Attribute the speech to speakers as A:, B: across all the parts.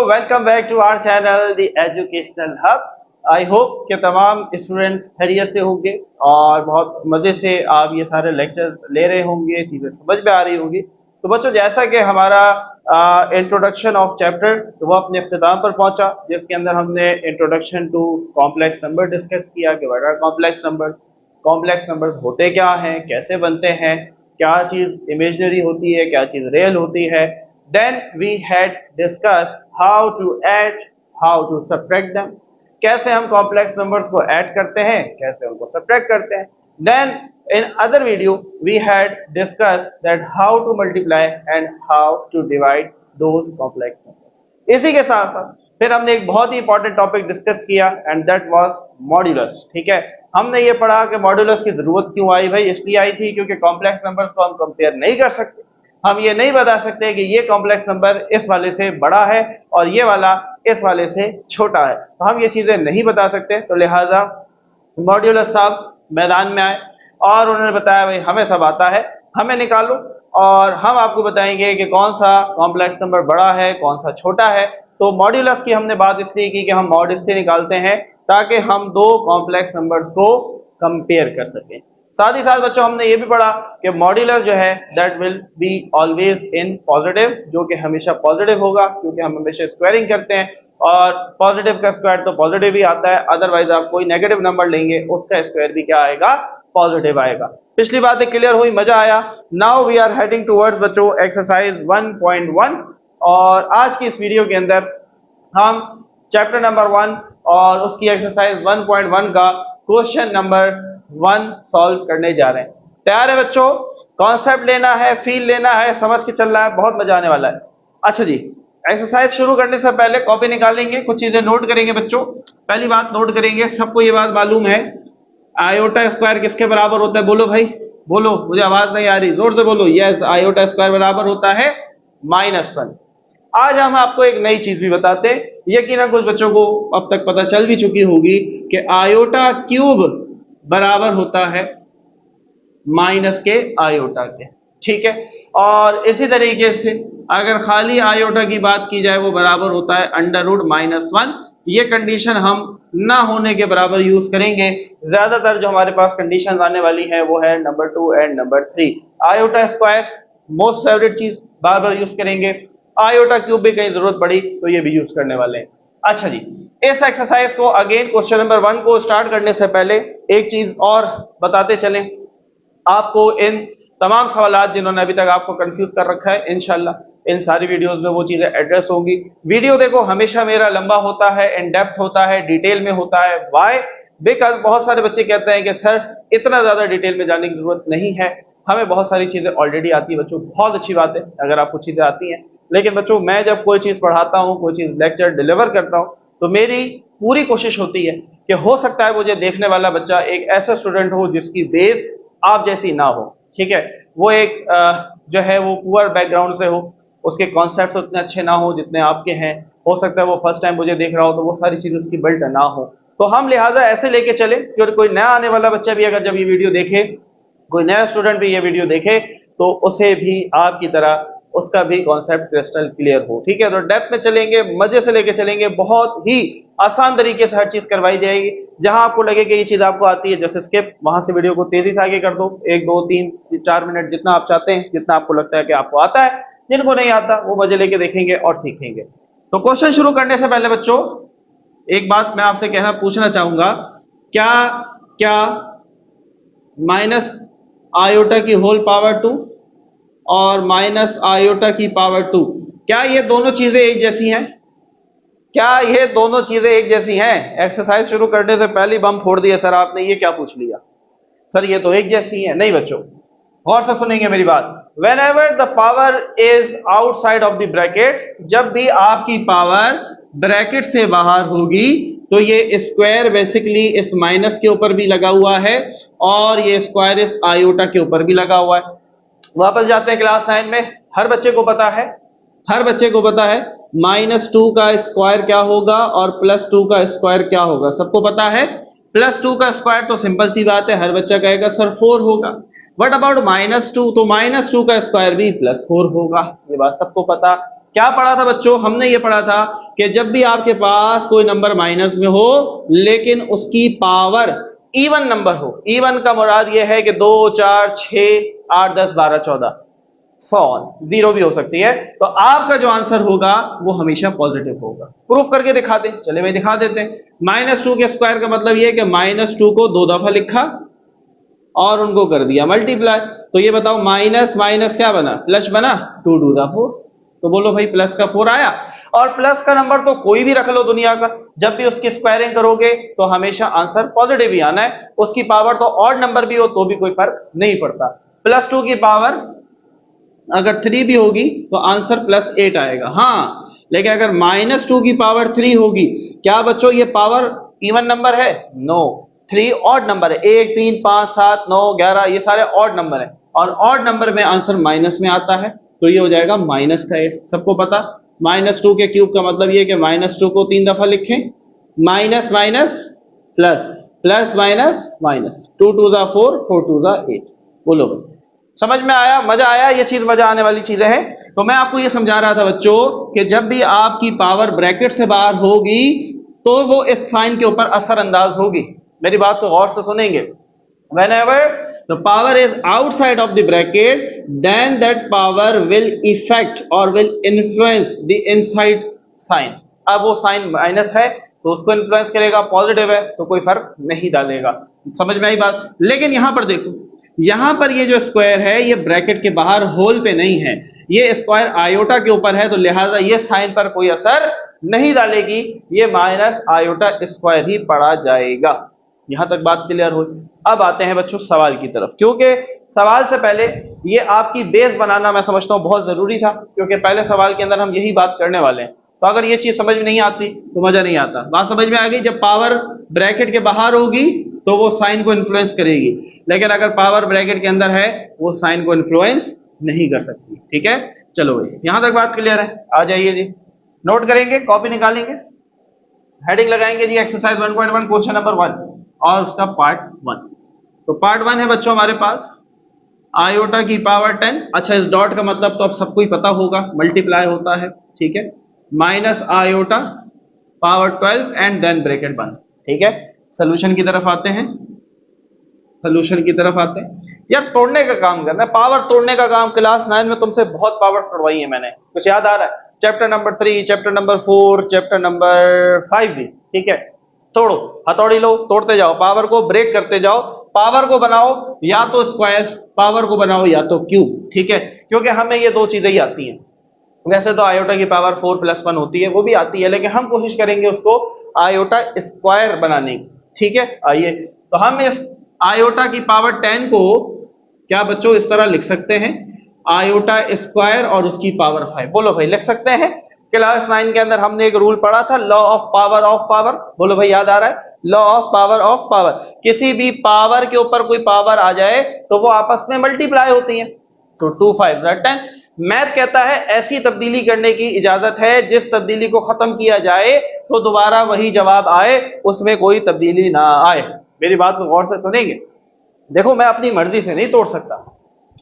A: Welcome back to our channel the educational hub. I hope कि तमाम students खैरियत से होंगे और बहुत मज़े से आप ये सारे लेक्चर ले रहे होंगे, चीज़ें समझ में आ रही होंगी। तो बच्चों, जैसा कि हमारा इंट्रोडक्शन ऑफ चैप्टर तो वो अपने अख्ताम पर पहुंचा, जिसके अंदर हमने introduction to complex number discuss किया कि व्हाट आर कॉम्प्लेक्स नंबर होते क्या हैं, कैसे बनते हैं, क्या चीज़ इमेजिनरी होती है, क्या चीज़ रियल होती है। Then we had discuss how to add, how to subtract them, कैसे हम कॉम्प्लेक्स नंबर्स को ऐड करते हैं, कैसे उनको सब्ट्रैक्ट करते हैं। Then in other video we had discuss that how to multiply and how to divide those complex number. इसी के साथ साथ फिर हमने एक बहुत ही इंपॉर्टेंट टॉपिक डिस्कस किया एंड दैट वाज मॉड्यूलस। ठीक है, हमने ये पढ़ा कि मॉड्यूलस की जरूरत क्यों आई। भाई इसलिए आई थी क्योंकि कॉम्प्लेक्स नंबर्स को हम कंपेयर नहीं कर सकते। हम ये नहीं बता सकते कि ये कॉम्प्लेक्स नंबर इस वाले से बड़ा है और ये वाला इस वाले से छोटा है, तो हम ये चीजें नहीं बता सकते। तो लिहाजा मॉड्यूलस साहब मैदान में आए और उन्होंने बताया भाई हमें सब आता है, हमें निकालो और हम आपको बताएंगे कि कौन सा कॉम्प्लेक्स नंबर बड़ा है, कौन सा छोटा है। तो मॉड्यूलस की हमने बात इसलिए की कि हम मॉड इसलिए निकालते हैं ताकि हम दो कॉम्प्लेक्स नंबर्स को कंपेयर कर सकें। साथ ही साथ बच्चों हमने ये भी पढ़ा कि मॉड्यूलस जो है that will be always in positive, जो कि हमेशा पॉजिटिव होगा क्योंकि हम हमेशा स्क्वायरिंग करते हैं और पॉजिटिव का स्क्वायर तो पॉजिटिव ही आता है। अदरवाइज आप कोई नेगेटिव नंबर लेंगे उसका स्क्वायर भी क्या आएगा, पॉजिटिव आएगा। पिछली बातें क्लियर हुई, मजा आया। Now we are heading towards बच्चों एक्सरसाइज 1.1 और आज की इस वीडियो के अंदर हम चैप्टर नंबर 1 और उसकी एक्सरसाइज 1.1 का क्वेश्चन नंबर 1 सॉल्व करने जा रहे हैं। तैयार है बच्चों? कॉन्सेप्ट लेना है, फील लेना है, समझ के चलना है, बहुत मजा आने वाला है। अच्छा जी, एक्सरसाइज शुरू करने से पहले कॉपी निकालेंगे, कुछ चीजें नोट करेंगे बच्चों। पहली बात नोट करेंगे, सबको ये बात मालूम है आयोटा स्क्वायर किसके बराबर होता है? बोलो भाई, बोलो, मुझे आवाज नहीं आ रही, जोर से बोलो। यस, आयोटा स्क्वायर बराबर होता है -1। आज हम आपको एक नई चीज भी बताते हैं, यकीनन कुछ बच्चों को अब तक पता चल भी चुकी होगी कि आयोटा क्यूब बराबर होता है माइनस के आयोटा के। ठीक है, और इसी तरीके से अगर खाली आयोटा की बात की जाए वो बराबर होता है √-1। ये कंडीशन हम ना होने के बराबर यूज करेंगे। ज्यादातर जो हमारे पास कंडीशन आने वाली है वो है number 2 and number 3। Iota square most favourite चीज, बार बार यूज करेंगे। आयोटा क्यूब भी कहीं जरूरत पड़ी तो ये भी यूज करने वाले हैं। अच्छा जी, इस एक्सरसाइज को अगेन क्वेश्चन नंबर 1 को स्टार्ट करने से पहले एक चीज और बताते चलें आपको। इन तमाम सवालात जिन्होंने अभी तक आपको कंफ्यूज कर रखा है, इंशाल्लाह इन सारी वीडियोस में वो चीजें एड्रेस होंगी। वीडियो देखो हमेशा मेरा लंबा होता है, इन डेप्थ होता है, डिटेल में होता है। व्हाई? बिकॉज बहुत सारे बच्चे कहते हैं कि सर इतना ज्यादा डिटेल में जाने की जरूरत नहीं है, हमें बहुत सारी चीजें ऑलरेडी आती है। बच्चों बहुत अच्छी बात है अगर आपको चीजें आती हैं, लेकिन बच्चों मैं जब कोई चीज पढ़ाता हूँ, कोई चीज लेक्चर डिलीवर करता हूँ, तो मेरी पूरी कोशिश होती है कि हो सकता है मुझे देखने वाला बच्चा एक ऐसा स्टूडेंट हो जिसकी बेस आप जैसी ना हो। ठीक है, वो एक जो है वो पुअर बैकग्राउंड से हो, उसके कॉन्सेप्ट उतने अच्छे ना हो जितने आपके हैं। हो सकता है वो फर्स्ट टाइम मुझे देख रहा हो तो वो सारी चीजें उसकी बिल्ट ना हो। तो हम लिहाजा ऐसे लेके चले कि कोई नया आने वाला बच्चा भी अगर जब ये वीडियो देखे, कोई नया स्टूडेंट भी ये वीडियो देखे, तो उसे भी आपकी तरह उसका भी कॉन्सेप्ट क्रिस्टल क्लियर हो। ठीक है, तो डेप्थ में चलेंगे, मजे से लेके चलेंगे, बहुत ही आसान तरीके से हर चीज करवाई जाएगी। जहां आपको लगे कि ये चीज आपको आती है जैसे स्किप, वहां से वीडियो को तेजी से आगे कर दो, 1 2 3 4 मिनट जितना आप चाहते हैं, जितना आपको लगता है कि आपको आता है। जिनको नहीं आता वो मजे लेके देखेंगे और सीखेंगे। तो क्वेश्चन शुरू करने से पहले बच्चों एक बात मैं आपसे कहना पूछना चाहूंगा, क्या क्या माइनस आयोटा की होल पावर 2 और माइनस आयोटा की पावर 2, क्या ये दोनों चीजें एक जैसी हैं? क्या ये दोनों चीजें एक जैसी हैं? एक्सरसाइज शुरू करने से पहले बम फोड़ दिया सर आपने, ये क्या पूछ लिया सर, ये तो एक जैसी है। नहीं बच्चों, गौर से सुनेंगे मेरी बात। When ever the power is outside of the bracket, जब भी आपकी पावर ब्रैकेट से बाहर होगी तो ये स्क्वायर बेसिकली इस माइनस के ऊपर भी लगा हुआ है और ये स्क्वायर इस आयोटा के ऊपर भी लगा हुआ है। वापस जाते हैं क्लास 9 में। हर बच्चे को पता है, हर बच्चे को पता है -2 का स्क्वायर क्या होगा और +2 का स्क्वायर क्या होगा, सबको पता है। +2 का स्क्वायर तो सिंपल सी बात है, हर बच्चा कहेगा सर 4 होगा। What about -2? तो -2 का स्क्वायर भी +4 होगा, ये बात सबको पता। क्या पढ़ा था बच्चों? हमने ये पढ़ा था कि जब भी आपके पास कोई नंबर माइनस में हो लेकिन उसकी पावर इवन नंबर हो, इवन का मुराद यह है कि 2 4 6 8 10 12 14 100 जीरो भी हो सकती है, तो आपका जो आंसर होगा वो हमेशा पॉजिटिव होगा। प्रूफ करके दिखा दें, चले भाई दिखा देते हैं। -2 के स्क्वायर का मतलब ये है कि -2 को 2 दफा लिखा और उनको कर दिया मल्टीप्लाई। तो ये बताओ माइनस माइनस क्या बना, प्लस बना, 2 2 दा 4। तो बोलो भाई प्लस का 4 आया। और प्लस का नंबर तो कोई भी रख लो दुनिया का, जब भी उसकी स्क्वायरिंग करोगे तो हमेशा आंसर पॉजिटिव ही आना है। उसकी पावर तो ऑड नंबर भी हो तो भी कोई फर्क नहीं पड़ता। +2 की पावर अगर 3 भी होगी तो आंसर +8 आएगा। हाँ, लेकिन अगर -2 की पावर 3 होगी, क्या बच्चों ये पावर इवन नंबर है? नो, 3 ऑड नंबर है। 1 3 5 7 9 11 ये सारे ऑड नंबर है, और ऑड नंबर में आंसर माइनस में आता है, तो ये हो जाएगा -8। सबको पता -2 के क्यूब का मतलब ये कि -2 को 3 दफा लिखें, minus minus plus, plus minus minus, 2 2 ज़ा 4 4 2 ज़ा 8। बोलो भाई समझ में आया, मजा आया? ये चीज मजा आने वाली चीजें हैं। तो मैं आपको ये समझा रहा था बच्चों कि जब भी आपकी पावर ब्रैकेट से बाहर होगी तो वो इस साइन के ऊपर असरअंदाज होगी। मेरी बात को गौर से सुनेंगे। whenever the power is outside of the bracket, then that power will affect or will influence the inside sign। अब वो साइन माइनस है तो उसको इन्फ्लुएंस करेगा, पॉजिटिव है तो कोई फर्क नहीं डालेगा। समझ में आई बात? लेकिन यहां पर देखो, यहां पर ये जो स्क्वायर है ये ब्रैकेट के बाहर होल पे नहीं है, ये स्क्वायर आयोटा के ऊपर है, तो लिहाजा ये साइन पर कोई असर नहीं डालेगी, ये माइनस आयोटा स्क्वायर ही पढ़ा जाएगा। यहां तक बात क्लियर हुई। अब आते हैं बच्चों सवाल की तरफ, क्योंकि सवाल से पहले ये आपकी बेस बनाना मैं समझता हूं बहुत जरूरी था, क्योंकि पहले सवाल के अंदर हम यही बात करने वाले हैं। तो अगर ये चीज समझ में नहीं आती तो मजा नहीं आता। बात समझ में आ गई? जब पावर ब्रैकेट के बाहर होगी तो वो साइन को इन्फ्लुएंस करेगी, लेकिन अगर पावर ब्रैकेट के अंदर है वो साइन को इन्फ्लुएंस नहीं कर सकती। ठीक है, चलो भाई यहां तक बात क्लियर है। आ जाइए जी, नोट करेंगे, कॉपी निकालेंगे, हेडिंग लगाएंगे जी एक्सरसाइज 1.1 क्वेश्चन नंबर 1 और उसका पार्ट 1। तो पार्ट 1 है बच्चों हमारे पास आयोटा की पावर 10। अच्छा, इस डॉट का मतलब तो अब सबको ही पता होगा, मल्टीप्लाई होता है। ठीक है, minus iota power 12 and then bracket बंद। ठीक है, सोल्यूशन की तरफ आते हैं, सोल्यूशन की तरफ आते हैं। यार तोड़ने का काम करना है, पावर तोड़ने का काम। क्लास 9 में तुमसे बहुत पावर तोड़वाई है मैंने, कुछ याद आ रहा है? Chapter number 3, chapter number 4, chapter number 5 भी। ठीक है, तोड़ो, हथौड़ी लो, तोड़ते जाओ, पावर को ब्रेक करते जाओ। पावर को बनाओ या तो स्क्वायर, पावर को बनाओ या तो क्यूब। ठीक है, क्योंकि हमें ये दो चीजें ही आती हैं। वैसे तो आयोटा की पावर 4 + 1 होती है, वो भी आती है, लेकिन हम कोशिश करेंगे उसको आयोटा स्क्वायर बनाने की। ठीक है, आइए तो हम इस आयोटा की पावर 10 को क्या बच्चों इस तरह लिख सकते हैं, आयोटा स्क्वायर और उसकी पावर 5। बोलो भाई लिख सकते हैं? क्लास 9 के अंदर हमने एक रूल पढ़ा था, law of power of power. बोलो भाई याद आ रहा है? Law of power of power, किसी भी पावर के ऊपर कोई पावर आ जाए तो वो आपस में मल्टीप्लाई होती है। तो 2 5 10। मैथ कहता है ऐसी तब्दीली करने की इजाजत है जिस तब्दीली को खत्म किया जाए तो दोबारा वही जवाब आए, उसमें कोई तब्दीली ना आए। मेरी बात को गौर से सुनेंगे। देखो मैं अपनी मर्जी से नहीं तोड़ सकता।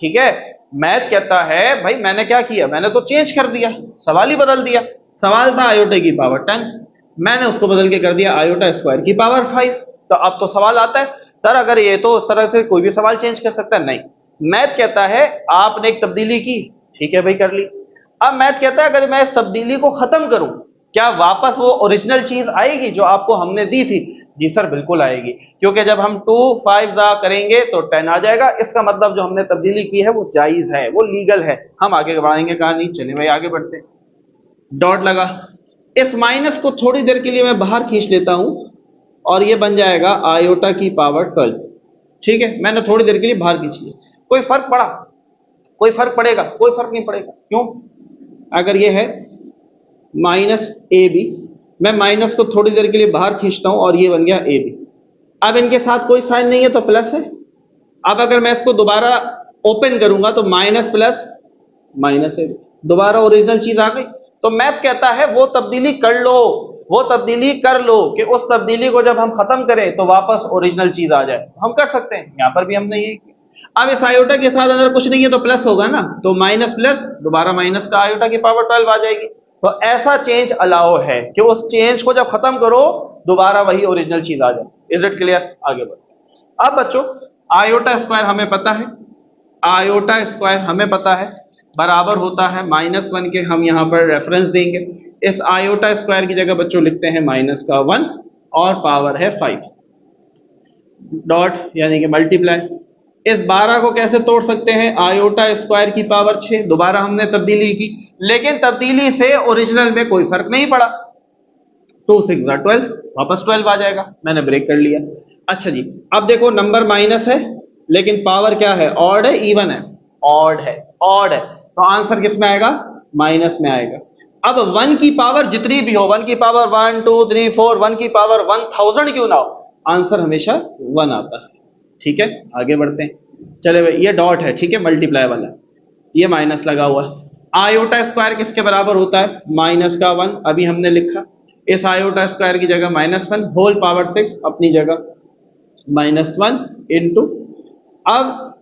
A: ठीक है, मैथ कहता है भाई मैंने क्या किया, मैंने तो चेंज कर दिया, सवाल ही बदल दिया। सवाल था आयोटा की पावर 10, मैंने उसको बदल के कर दिया आयोटा स्क्वायर की पावर 5। तो अब तो सवाल आता है सर अगर ये तो उस तरह से कोई भी सवाल चेंज कर सकता है? नहीं, मैथ कहता है आपने एक तब्दीली की, ठीक है भाई कर ली। अब मैथ कहता है अगर मैं इस तब्दीली को खत्म करूं क्या वापस वो ओरिजिनल चीज आएगी जो आपको हमने दी थी? जी सर बिल्कुल आएगी, क्योंकि जब हम 2 5 करेंगे तो 10 आ जाएगा। इसका मतलब जो हमने तब्दीली की है वो जायज है, वो लीगल है। हम आगे बढ़ाएंगे कहानी, चलिए भाई आगे बढ़ते हैं। डॉट लगा, इस माइनस को थोड़ी देर के लिए मैं बाहर खींच लेता हूं और ये बन जाएगा आयोटा की पावर 12। ठीक है, मैंने थोड़ी देर के लिए बाहर खींच लिया। कोई फर्क पड़ा? कोई फर्क पड़ेगा? कोई फर्क नहीं पड़ेगा। क्यों? अगर ये है -ab, मैं माइनस को थोड़ी देर के लिए बाहर खींचता हूं और ये बन गया ab। अब इनके साथ कोई साइन नहीं है तो प्लस है। अब अगर मैं इसको दोबारा ओपन करूंगा तो माइनस प्लस माइनस ab, दोबारा ओरिजिनल चीज आ गई। तो मैथ कहता है वो तब्दीली कर लो, वो तब्दीली कर लो कि उस तब्दीली को जब हम खत्म करें तो वापस ओरिजिनल चीज आ जाए। हम कर सकते हैं, यहां पर भी हमने यही किया। अब इस आयोटा के साथ अगर कुछ नहीं है तो प्लस होगा ना, तो माइनस प्लस दोबारा माइनस का आयोटा की पावर 12 आ जाएगी। तो ऐसा चेंज अलाउ है कि उस चेंज को जब खत्म करो दोबारा वही ओरिजिनल चीज आ जाए। Is it clear? आगे बढ़ो। अब बच्चों आयोटा स्क्वायर हमें पता है, आयोटा स्क्वायर हमें पता है बराबर होता है -1 के। हम यहाँ पर रेफरेंस देंगे, इस आयोटा स्क्वायर की जगह बच्चों लिखते हैं -1 और पावर है 5 डॉट यानी कि मल्टीप्लाई। इस 12 को कैसे तोड़ सकते हैं? आयोटा स्क्वायर की पावर 6, दोबारा हमने तब्दीली की, लेकिन तब्दीली से ओरिजिनल में कोई फर्क नहीं पड़ा। 2 6 12, वापस 12 आ जाएगा, मैंने ब्रेक कर लिया। अच्छा जी, अब देखो नंबर माइनस है लेकिन पावर क्या है? ऑड है, इवन है? ऑड है, ऑड है, तो आंसर किस में आएगा? माइनस में आएगा। अब 1 की पावर जितनी भी हो, 1 की पावर 1 2 3 4, 1 की पावर 1000 क्यों ना हो, आंसर हमेशा 1 आता है। ठीक है, आगे बढ़ते हैं। चले भाई, ये डॉट है, ठीक है, मल्टीप्लाई वाला, ये माइनस लगा हुआ है। आयोटा स्क्वायर किसके बराबर होता है? -1, अभी हमने लिखा। इस आयोटा स्क्वायर की जगह -1 होल पावर 6 अपनी जगह -1 इंटू, अब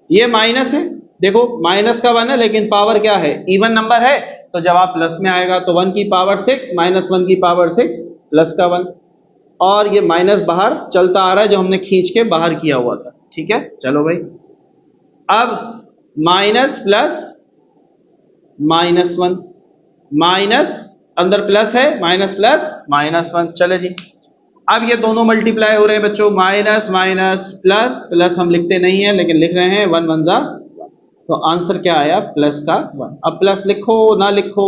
A: ये माइनस है, देखो माइनस का 1 है लेकिन पावर क्या है? इवन नंबर है, तो जवाब प्लस में आएगा। तो 1 की पावर 6 -1 की पावर 6 प्लस का 1, और ये माइनस बाहर चलता आ रहा है जो हमने खींच के बाहर किया हुआ था। ठीक है, चलो भाई, अब माइनस प्लस -1 माइनस, अंदर प्लस है, माइनस प्लस -1, चले जी। अब ये दोनों मल्टीप्लाई हो रहे हैं बच्चों, माइनस माइनस प्लस, प्लस हम लिखते नहीं है लेकिन लिख रहे हैं 1 1 जा, तो आंसर क्या आया? प्लस का 1। अब प्लस लिखो ना लिखो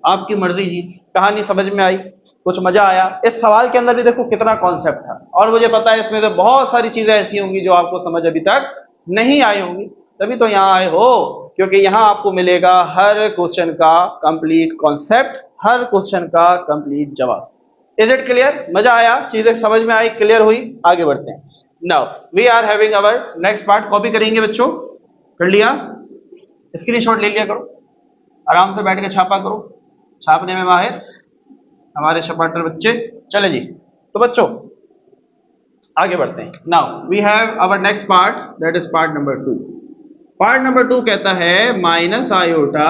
A: आपकी मर्जी जी। कहानी समझ में आई? कुछ मजा आया? इस सवाल के अंदर भी देखो कितना कॉन्सेप्ट था, और मुझे पता है इसमें तो बहुत सारी चीजें ऐसी होंगी जो आपको समझ अभी तक नहीं आई होंगी, तभी तो यहाँ आए हो, क्योंकि यहाँ आपको मिलेगा हर क्वेश्चन का कंप्लीट कॉन्सेप्ट, हर क्वेश्चन का कंप्लीट जवाब। Is it clear? मजा आया? चीजें समझ में आई? क्लियर हुई? आगे बढ़ते हैं। Now we are having our next part. Copy करेंगे बच्चों? कर लिया? स्क्रीनशॉट ले लिया करो, आराम से बैठ के छापा करो, छापने में माहिर हमारे शपाटर बच्चे। चले जी, तो बच्चों आगे बढ़ते हैं। Now we have our next part, that is part number 2। Part number 2 कहता है माइनस आयोटा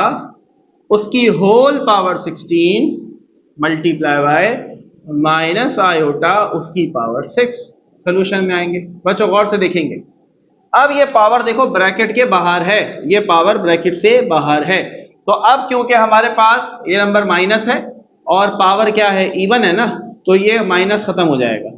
A: उसकी whole power 16 multiply by minus iota उसकी पावर 6। सोल्यूशन में आएंगे बच्चों, गौर से देखेंगे। अब ये पावर देखो ब्रैकेट के बाहर है, ये पावर ब्रैकेट से बाहर है, तो अब क्योंकि हमारे पास ये नंबर माइनस है और पावर क्या है? इवन है ना, तो ये माइनस खत्म हो जाएगा,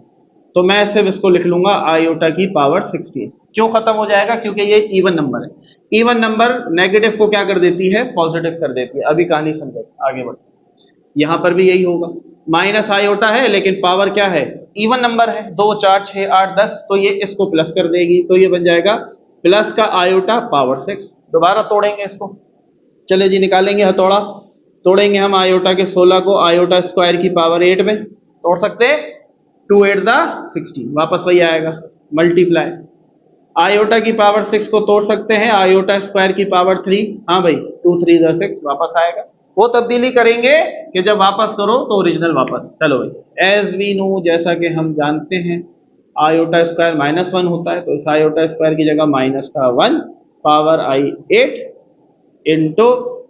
A: तो मैं सिर्फ इसको लिख लूंगा आयोटा की पावर 16। क्यों खत्म हो जाएगा? क्योंकि ये इवन नंबर है। इवन नंबर नेगेटिव को क्या कर देती है? पॉजिटिव कर देती है। अभी कहानी समझे, आगे बढ़ते। यहां पर भी यही होगा, माइनस आयोटा है लेकिन पावर क्या है? इवन नंबर है, 2 4 6 8 10, तो ये इसको प्लस कर देगी, तो ये बन जाएगा प्लस का आयोटा पावर 6। दोबारा तोड़ेंगे इसको, चले जी, निकालेंगे हथौड़ा, तोड़ेंगे हम आयोटा के 16 को आयोटा स्क्वायर की पावर 8 में, तोड़ सकते हैं? 2 8 जा 16, वापस वही आएगा मल्टीप्लाई। आयोटा की पावर 6 को तोड़ सकते हैं आयोटा स्क्वायर की पावर 3, हाँ भाई 2 3 जा 6, वापस आएगा। वो तब्दीली करेंगे कि जब वापस करो तो ओरिजिनल वापस। चलो भाई, एज वी नो, जैसा कि हम जानते हैं आयोटा स्क्वायर -1 होता है, तो इस आयोटा स्क्वायर की जगह माइनस का 1 पावर आई 8 इंटू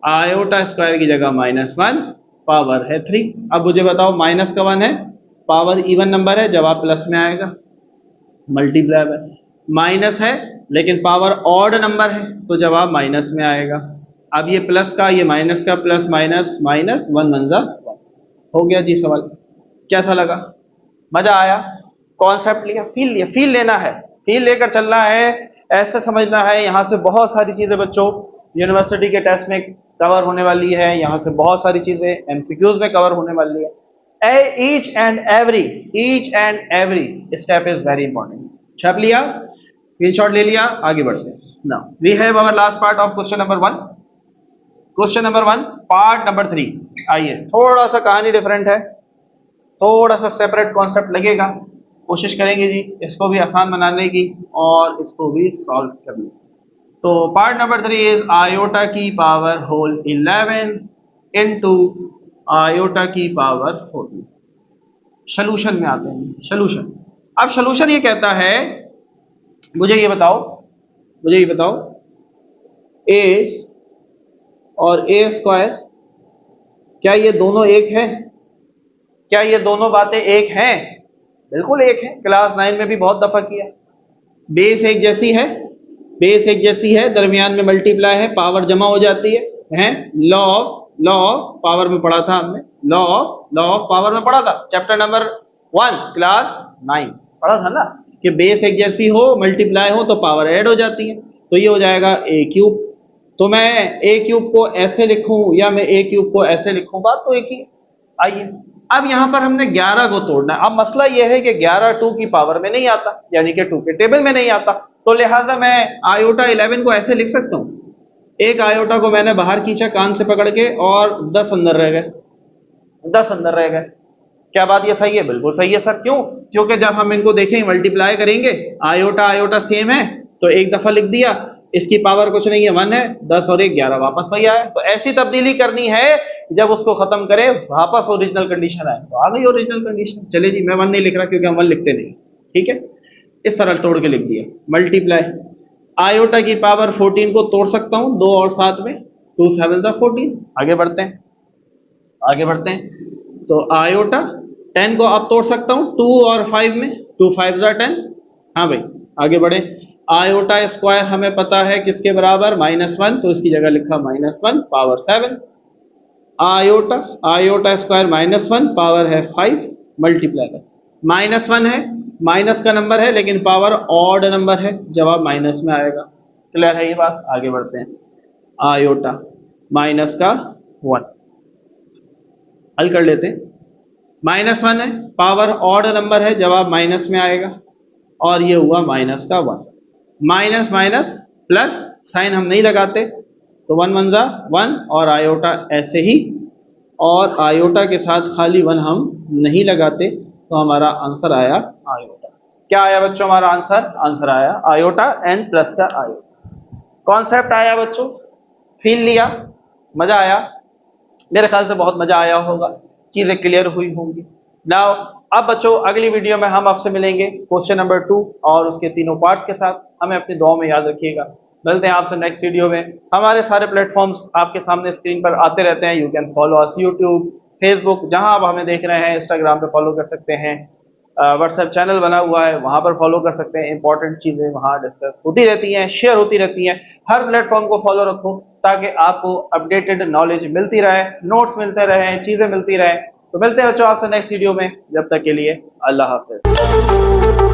A: आयोटा स्क्वायर की जगह -1 पावर है 3। अब मुझे बताओ माइनस का 1 है, पावर इवन नंबर है, जवाब प्लस में आएगा मल्टीप्लाई बाय, माइनस है लेकिन पावर ऑड नंबर है तो जवाब माइनस में आएगा। अब ये प्लस का, ये माइनस का, प्लस माइनस माइनस, 1 1 जा 1। हो गया जी सवाल। कैसा लगा? मजा आया? कॉन्सेप्ट लिया, फील लिया, फील लेना है, फील लेकर चलना है, ऐसे समझना है। यहाँ से बहुत सारी चीजें बच्चों यूनिवर्सिटी के टेस्ट में कवर होने वाली है, यहाँ से बहुत सारी चीजें एमसीक्यूज में कवर होने वाली है। Each and every step is very important. छाप लिया? स्क्रीनशॉट ले लिया? आगे बढ़ते हैं। Now we have our last part of question number 1। Question number 1 part number 3। आइए, थोड़ा सा कहानी डिफरेंट है, थोड़ा सा सेपरेट कॉन्सेप्ट लगेगा, कोशिश करेंगे जी इसको भी आसान बनाने की और इसको भी सॉल्व करने की। तो पार्ट नंबर 3 इज आयोटा की पावर होल 11 इनटू आयोटा की पावर 14। सोल्यूशन में आते हैं, सोल्यूशन। अब सोल्यूशन ये कहता है, मुझे ये बताओ, मुझे ये बताओ, ए और ए स्क्वायर क्या ये दोनों एक है? क्या ये दोनों बातें एक हैं? बिल्कुल एक है, क्लास 9 में भी बहुत दफा किया। बेस एक जैसी है, बेस एक जैसी है, दरमियान में मल्टीप्लाई है, पावर जमा हो जाती है, हैं? लॉ ऑफ पावर में पढ़ा था हमने, लॉ ऑफ पावर में पढ़ा था, चैप्टर नंबर 1 क्लास 9 पढ़ा था ना, कि बेस एक जैसी हो, मल्टीप्लाई हो तो पावर ऐड हो जाती है। तो ये हो जाएगा ए क्यूब। तो मैं ए क्यूब को ऐसे लिखूं या मैं ए क्यूब को ऐसे लिखूं, बात तो एक ही है। आइए, अब यहां पर हमने 11 को तोड़ना है। अब मसला यह है कि 11 2 की पावर में नहीं आता, यानी कि 2 के टेबल में नहीं आता, तो लिहाजा मैं आयोटा 11 को ऐसे लिख सकता हूं, एक आयोटा को मैंने बाहर खींचा कान से पकड़ के और 10 अंदर रह गए, 10 अंदर रह गए। क्या बात ये सही है? बिल्कुल सही है सर। क्यों? क्योंकि जब हम इनको देखें मल्टीप्लाई करेंगे, आयोटा आयोटा सेम है, तो एक दफा लिख दिया, इसकी पावर कुछ नहीं है, 1 है, 10 और 1 11 वापस वही आया। तो ऐसी तब्दीली करनी है, जब उसको खत्म करे वापस ओरिजिनल कंडीशन आए, तो आ गई ओरिजिनल कंडीशन। चले जी, मैं 1 नहीं लिख रहा क्योंकि हम 1 लिखते नहीं, ठीक है। इस तरह तोड़ के लिख दिया, मल्टीप्लाई। आयोटा की पावर 14 को तोड़ सकता हूं 2 और 7 में, 2 7 14। आगे बढ़ते हैं, आगे बढ़ते हैं। तो आयोटा 10 को अब तोड़ सकता हूं 2 और 5 में, 2 5 10। हाँ भाई, आगे बढ़े। आयोटा स्क्वायर हमें पता है किसके बराबर, -1, तो इसकी जगह लिखा -1 power 7। Iota iota square -1 power है 5, मल्टीप्लाई कर, -1 है, माइनस का नंबर है लेकिन पावर ऑड नंबर है, जवाब माइनस में आएगा। क्लियर है ये बात? आगे बढ़ते हैं। आयोटा माइनस का 1 हल कर लेते हैं। -1 है, पावर ऑड नंबर है, जवाब माइनस में आएगा, और ये हुआ माइनस का 1। माइनस माइनस प्लस, साइन हम नहीं लगाते, तो 1 1 जा 1, और आयोटा ऐसे ही, और आयोटा के साथ खाली 1 हम नहीं लगाते, तो हमारा आंसर आया आयोटा। क्या आया बच्चों हमारा आंसर? आंसर आया आयोटा एंड प्लस का आयोटा। कॉन्सेप्ट आया बच्चों? फील लिया? मजा आया? मेरे ख्याल से बहुत मजा आया होगा, चीजें क्लियर हुई होंगी। नाउ अब बच्चों अगली वीडियो में हम आपसे मिलेंगे क्वेश्चन नंबर 2 और उसके तीनों पार्ट्स के साथ। हमें अपनी दुआ में याद रखिएगा। मिलते हैं आपसे नेक्स्ट वीडियो में। हमारे सारे प्लेटफॉर्म्स आपके सामने स्क्रीन पर आते रहते हैं। You can follow us YouTube, Facebook, जहां आप हमें देख रहे हैं, इंस्टाग्राम पे फॉलो कर सकते हैं, व्हाट्सएप चैनल बना हुआ है, वहां पर फॉलो कर सकते हैं। इंपॉर्टेंट चीजें वहां डिस्कस होती रहती हैं, शेयर होती रहती हैं। हर प्लेटफॉर्म को फॉलो रखो ताकि आपको अपडेटेड नॉलेज मिलती रहे, नोट्स मिलते रहे, चीजें मिलती रहे। तो मिलते हैं बच्चों आपसे नेक्स्ट वीडियो में, जब तक के लिए अल्लाह हाफिज।